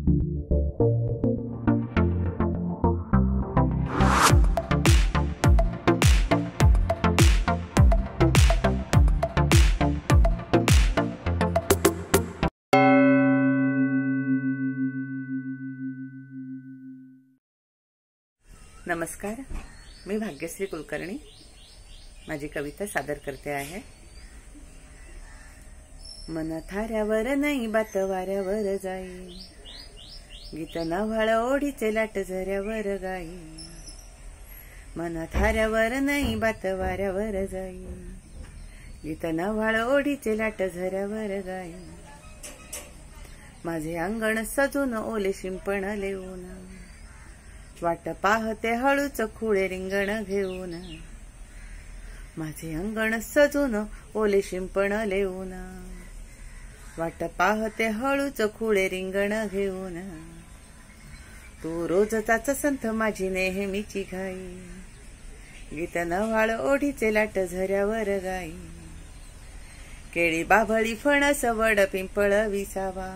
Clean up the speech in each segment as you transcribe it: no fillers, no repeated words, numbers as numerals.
नमस्कार, मी भाग्यश्री कुलकर्णी माझी कविता सादर करते आहे। मन थाऱ्यावर नाही बात वाऱ्यावर जाई, गीत नव्हाळ ओढीचे लाट झऱ्यावर गाई। मन थाऱ्यावर नाही बात वाऱ्यावर जाई, गीत नव्हाळ ओढीचे लाट झऱ्यावर गाई। माझे अंगण सजून ओले शिंपण लेऊन, वाट पाहते हळूच खुळे रिंगण घेऊन। माझे अंगण सजून ओले शिंपण लेऊन, वाट पाहते हळूच खुळे रिंगण घेऊन। तू रोजचाच संथ माझी नेहमीची घाई, गीत नव्हाळ ओढीचे लाट झऱ्यावर गाई। केळी बाभळी फणस वड पिंपळ विसावा,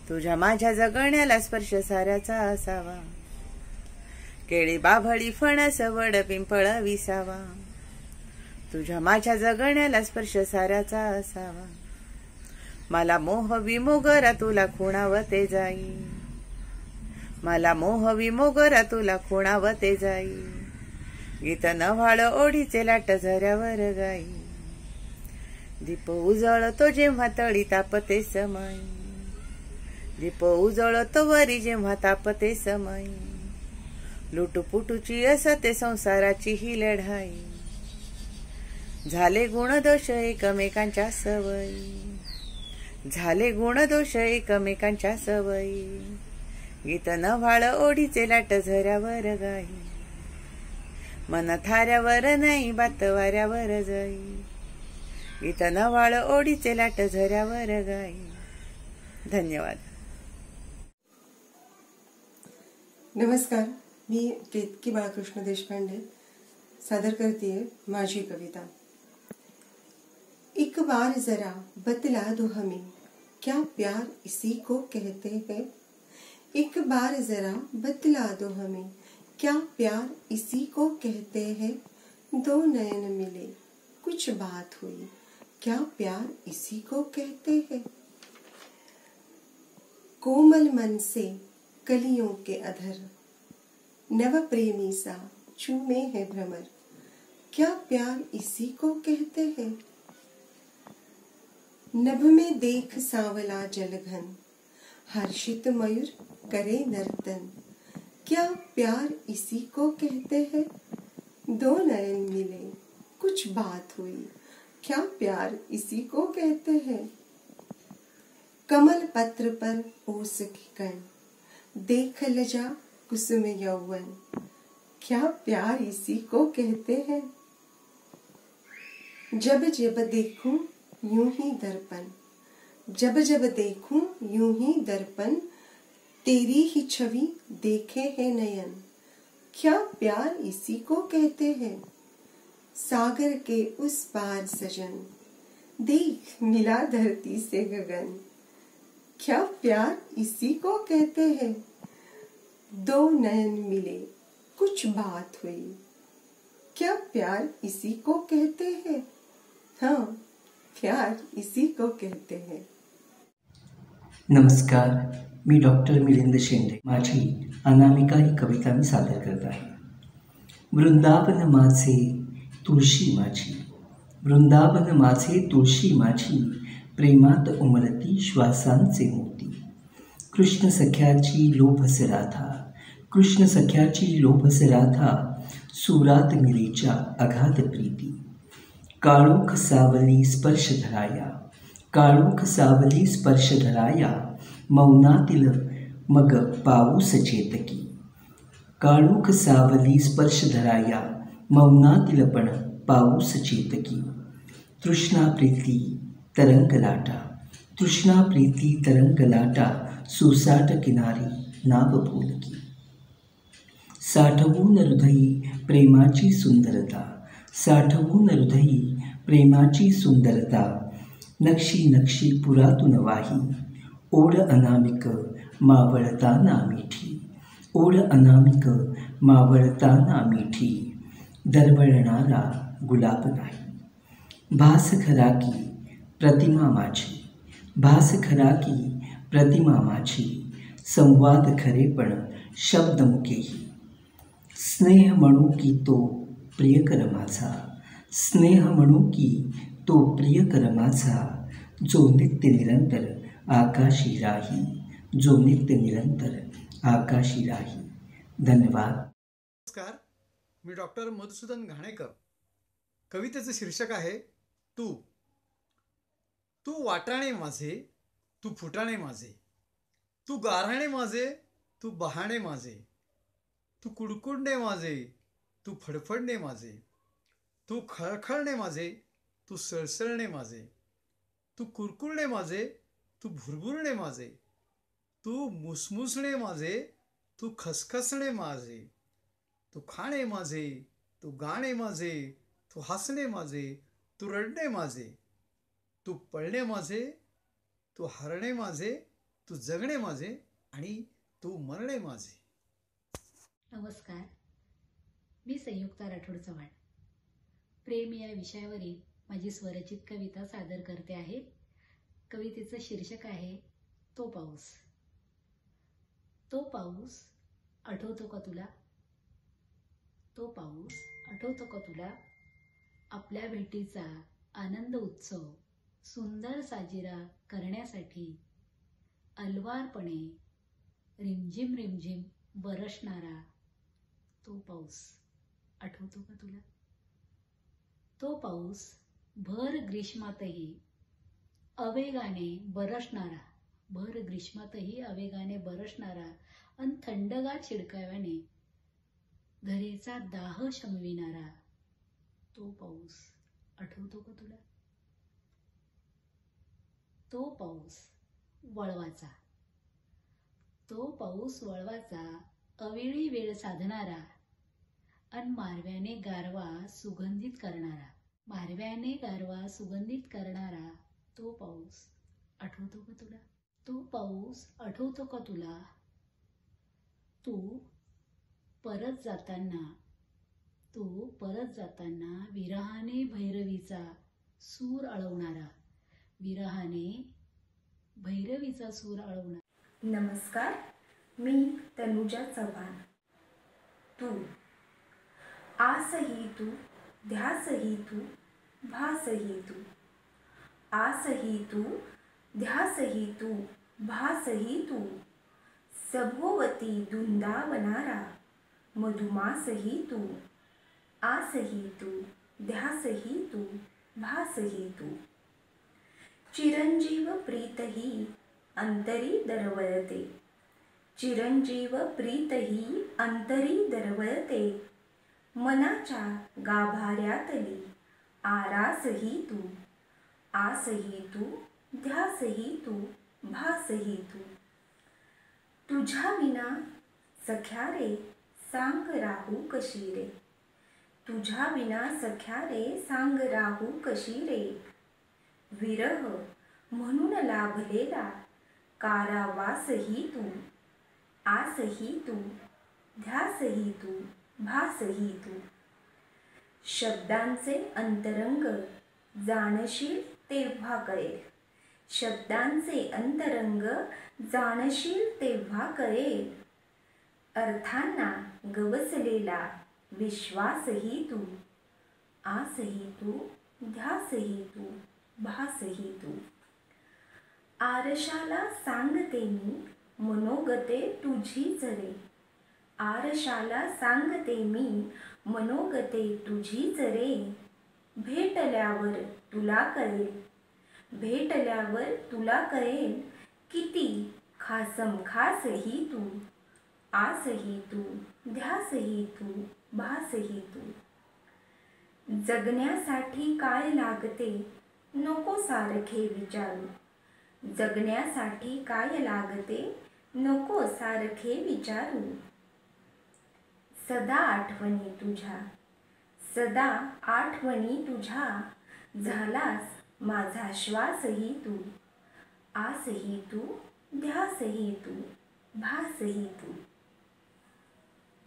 तुझ्या माझ्या जगण्याला स्पर्श साऱ्याचा असावा। केळी बाभळी फणस वड पिंपळ विसावा, तुझ्या माझ्या जगण्याला स्पर्श साऱ्याचा असावा। मला मोह विमोगरा तुला खुणावते जाई, मला मोह विमोगरा तुला खुणावते जाई। गीत नव्हाळ ओढीचे लाट झऱ्यावर गाई। दीप उजळतो जेव्हा तळी तापते समय, दीप उजळतो वरी जेव्हा तापते समय। लुटुपुटुची असते संसाराची ही लढाई, झाले गुणदोष एकमेकांच्या सवयी, झाले गुणदोष एकमेकांच्या सवयी। गीत नव्हाळ ओढीचे लाट झऱ्यावर गाई, मन थाऱ्यावर नाही बात वाऱ्यावर जाई। गीत नव्हाळ ओढीचे लाट झऱ्यावर गाई। धन्यवाद। नमस्कार, मी केतकी बाळकृष्ण देशपांडे सादर करते माझी कविता। एक बार जरा बतला दो हमें, क्या प्यार इसी को कहते हैं। एक बार जरा बतला दो हमें, क्या प्यार इसी को कहते हैं। दो नयन मिले कुछ बात हुई, क्या प्यार इसी को कहते हैं। कोमल मन से कलियों के अधर, नव प्रेमी सा चूमे है भ्रमर, क्या प्यार इसी को कहते हैं। नभ में देख सांवला जलघन, हर्षित मयूर करे नर्तन, क्या प्यार इसी को कहते हैं। दो नयन मिले कुछ बात हुई, क्या प्यार इसी को कहते हैं। कमल पत्र पर ओस की कण, देख लजा कुसुम यौवन, क्या प्यार इसी को कहते हैं। जब जब देखूं यूं ही दर्पण, जब जब देखूं यूं ही दर्पण, तेरी ही छवि देखे है नयन, क्या प्यार इसी को कहते हैं। सागर के उस पार सजन, देख मिला धरती से गगन, क्या प्यार इसी को कहते हैं। दो नयन मिले कुछ बात हुई, क्या प्यार इसी को कहते हैं। हाँ, प्यार इसी को कहते हैं। नमस्कार, मी डॉक्टर मिलिंद शेंडे माझी अनामिका ही कविता मी सादर करत आहे। वृंदावन माझे तुळशी माझी, वृंदावन माझे तुळशी माझी, प्रेमात उमलती श्वासांचे मोती। कृष्ण सख्याची लोभस राधा, कृष्ण सख्याची लोभस राधा, सुरात मिरीच्या अगाध प्रीती। काळोख सावली स्पर्श धराया, काळोख सावली स्पर्श धराया, मौनातील मग पाऊस चेतकी। काळोख सावली स्पर्श धराया, मौनातील पण पाऊस चेतकी। तृष्णा प्रीती तरंग लाटा, तृष्णा प्रीती तरंग लाटा, सुसाट किनारी नाव बोलकी। साठवून हृदयी प्रेमाची सुंदरता, साठवून हृदयी प्रेमाची सुंदरता, नक्षी नक्षी पुरातून वाही, ओढ अनामिक मावळताना मिठी, ओढ अनामिक मावळताना मिठी, दरवळणारा गुलाब नाही. भास खरा की प्रतिमा माझी, भास खरा की प्रतिमा माझी, संवाद खरे पण शब्दमुखेही. स्नेह म्हणू की तो प्रियकर माझा, स्नेह म्हणू की तो प्रियकर माझा, जो नित्य निरंतर आकाशी राही, जो नित्य निरंतर आकाशी राही. धन्यवाद. नमस्कार, मी डॉक्टर मधुसूदन घाणेकर. कवितेचं शीर्षक आहे तू. तू वाटाणे माझे, तू फुटाणे माझे, तू गाऱ्हाणे माझे, तू बहाणे माझे, तू कुडकुडणे माझे, तू फडफडणे माझे, तू खळखळणे माझे, तू सळसळणे माझे, तू कुरकुरणे माझे, तू भुरभुरणे माझे, तू मुसमुसणे माझे, तू खसखसणे माझे, तू खाणे माझे, तू गाणे माझे, तू हसणे माझे, तू रडणे माझे, तू पळणे माझे, तू हरणे माझे, तू जगणे माझे आणि तू मरणे माझे. नमस्कार, मी संयुक्ता राठोड चव्हाण. प्रेम या विषयावरील माझी स्वरचित कविता सादर करते आहे. कवितेचं शीर्षक आहे तो पाऊस. तो पाऊस आठवतो का तुला, तो पाऊस आठवतो का तुला, आपल्या भेटीचा आनंद उत्सव सुंदर साजरा करण्यासाठी अलवारपणे रिमझिम रिमझिम बरसणारा तो पाऊस आठवतो का तुला. तो पाऊस भर ग्रीष्मातही अवेगाने बरसणारा, भर ग्रीष्मातही अवेगाने बरसणारा आणि थंडगार शिडकाव्याने घरेचा दाह शमविणारा तो पाऊस आठवतो का तुला. तो पाऊस वळवाचा, तो पाऊस वळवाचा अवेळी वेळ साधणारा आणि मारव्याने गारवा सुगंधित करणारा, मारव्याने गारवा सुगंधित करणारा तो पाऊस आठवतो का तुला. तो पाऊस आठवतो का तुला. तू परत जाताना, तू परत जाताना विरहाने भैरवीचा सूर आळवणारा, विरहाने भैरवीचा सूर आळवणारा. नमस्कार, मी तनुजा चव्हाण. तू आसही तू, ध्यासही तू, भासही तू, आसही तू, ध्यासही तू, भासही तू, सभोवती धुंदावणारा मधुमासही तू, आसही तू, ध्यासही तू, भासही तू, चिरंजीव प्रीतही अंतरी दरवळते, चिरंजीव प्रीतही अंतरी दरवळते, मनाच्या गाभाऱ्यातली आरासही तू, आसही तू, ध्यासही तू, भासही तू, तुझ्या विना सख्या रे सांग राहू कशी रे, तुझ्या विना सख्या रे सांग राहू कशी रे, विरह म्हणून लाभलेला कारावासही तू, आसही तू, ध्यासही तू, भासही तू, शब्दांचे अंतरंग जाणशील तेव्हा कळेल, शब्दांचे अंतरंग जाणशील तेव्हा कळेल, अर्थांना गवसलेला विश्वासही तू, आसही तू, ध्यासही तू, भासही तू, आरशाला सांगते मी मनोगते तुझीच रे, आरशाला सांगते मी मनोगते तुझीच रे, भेटल्यावर तुला कळेल, भेटल्यावर तुला कळेल, किती खासम खासही तू, आसही तू, ध्यासही तू, भासही तू, जगण्यासाठी काय लागते नको सारखे विचारू, जगण्यासाठी काय लागते नको सारखे विचारू, सदा आठवणी तुझ्या, सदा आठवणी तुझ्या, झालास माझा श्वासही तू, आसही तू, ध्यासही तू, भासही तू.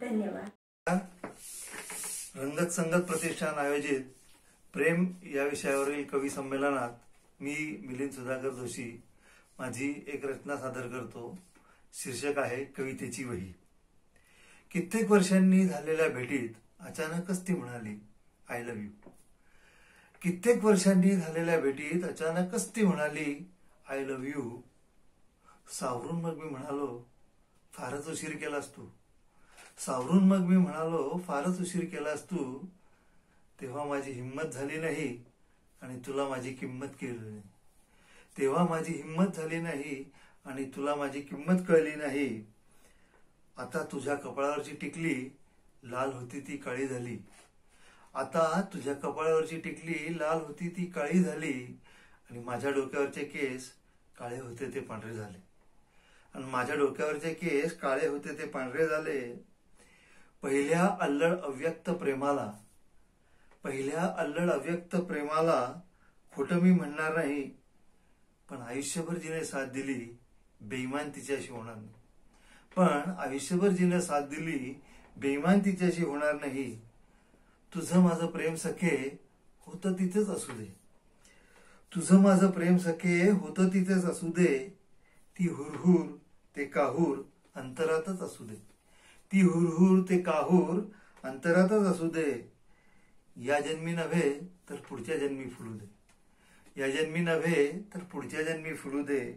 धन्यवाद. रंगत संगत प्रतिष्ठान आयोजित प्रेम या विषयावरील कवी संमेलनात मी मिलिंद सुधाकर जोशी माझी एक रचना सादर करतो. शीर्षक आहे कवितेची वही. कित्येक वर्षांनी झालेल्या भेटीत अचानकच ती म्हणाली आय लव्ह यू. कित्येक वर्षांनी झालेल्या भेटीत अचानकच ती म्हणाली आय लव्ह यू. सावरून मग मी म्हणालो फारच उशीर केलास तू. सावरून मग मी म्हणालो फारच उशीर केलास तू. तेव्हा माझी हिंमत झाली नाही आणि तुला माझी किंमत कळली नाही. तेव्हा माझी हिंमत झाली नाही आणि तुला माझी किंमत कळली नाही. आता तुझ्या कपाळावरची टिकली लाल होती ती काळी झाली. आता तुझ्या कपाळावरची टिकली लाल होती ती काळी झाली. आणि माझ्या डोक्यावरचे केस काळे होते ते पांढरे झाले. आणि माझ्या डोक्यावरचे केस काळे होते ते पांढरे झाले. पहिल्या अल्लड अव्यक्त प्रेमाला खोटं मी म्हणणार नाही. पण आयुष्यभर जिने साथ दिली बेईमान तिच्याशी होणार नाही. पण आयुष्यभर जिने साथ दिली बेईमान तिच्याशी होणार नाही. तुझं माझं प्रेम सखे होतं तिथेच असू दे. तुझं माझं प्रेम सखे होतं तिथेच असू दे. ती हुरहुर ते काहूर अंतरातच असू दे. ती हुरहुर ते काहूर अंतरातच असू दे. या जन्मी नव्हे तर पुढच्या जन्मी फुलू दे. या जन्मी नव्हे तर पुढच्या जन्मी फुलू दे.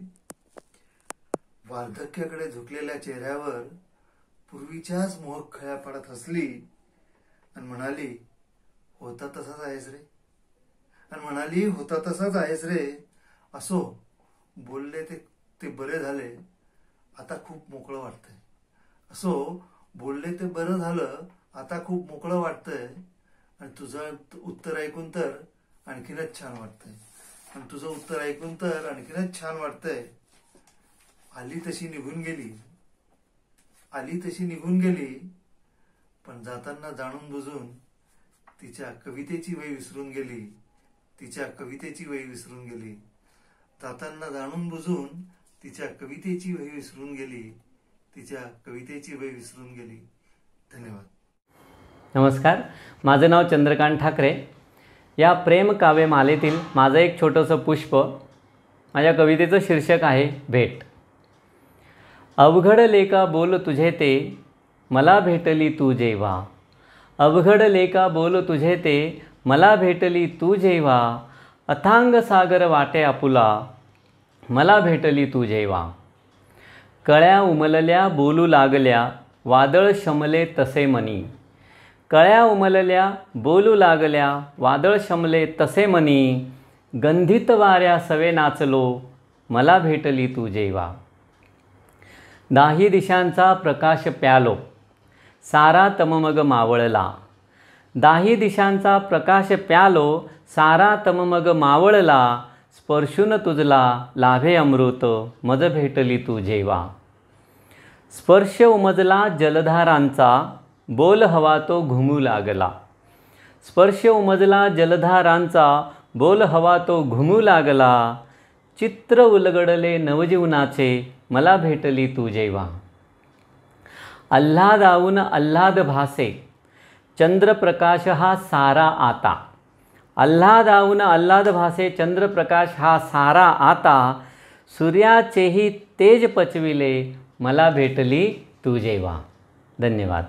वार्धक्याकडे झुकलेल्या चेहऱ्यावर पूर्वीच्याच मोहक खळ्या पाडत हसली आणि म्हणाली होता तसाच आहेस रे. आणि म्हणाली होता तसाच आहेस रे. असो बोलले ते बरे झाले. आता खूप मोकळं वाटतंय. असो बोलले ते बरं झालं. आता खूप मोकळं वाटतंय. आणि तुझं उत्तर ऐकून तर आणखीनच छान वाटतंय. आणि तुझं उत्तर ऐकून तर आणखीनच छान वाटतंय. आली तशी निघून गेली. पण जाताना जाणून बुजून तिच्या कवितेची वही विसरून गेली. जाताना जाणून बुजून तिच्या कवितेची वही विसरून गेली. धन्यवाद. नमस्कार, माझं नाव चंद्रकांत ठाकरे. या प्रेम काव्यमालेतील माझं एक छोटंसं पुष्प. माझ्या कवितेचं शीर्षक आहे भेट. अवघडले का बोल तुझे ते मला भेटली तू जेव्हा. अवघडले का बोल तुझे ते मला भेटली तू जेव्हा. अथांग सागर वाटे आपुला मला भेटली तू जेव्हा. कळ्या उमलल्या बोलू लागल्या वादळ शमले तसे मनी. कळ्या उमलल्या बोलू लागल्या वादळ शमले तसे मनी. गंधित वाऱ्या सवे नाचलो मला भेटली तू जेव्हा. दाही दिशांचा प्रकाश प्यालो सारा तममग मावळला. दाही दिशांचा प्रकाश प्यालो सारा तममग मावळला. स्पर्शून तुझला लाभे अमृत मज भेटली तू जेव्हा. स्पर्श उमजला जलधारांचा बोल हवा तो घुमू लागला. स्पर्श उमजला जलधारांचा बोल हवा तो घुमू लागला. चित्र उलगडले नवजीवनाचे मला भेटली तू जेव्हा. आल्हादावून आल्हाद भासे चंद्रप्रकाश हा सारा आता. आल्हादावून आल्हाद भासे चंद्रप्रकाश हा सारा आता. सूर्याचेही तेज पचविले मला भेटली तू जेव्हा. धन्यवाद.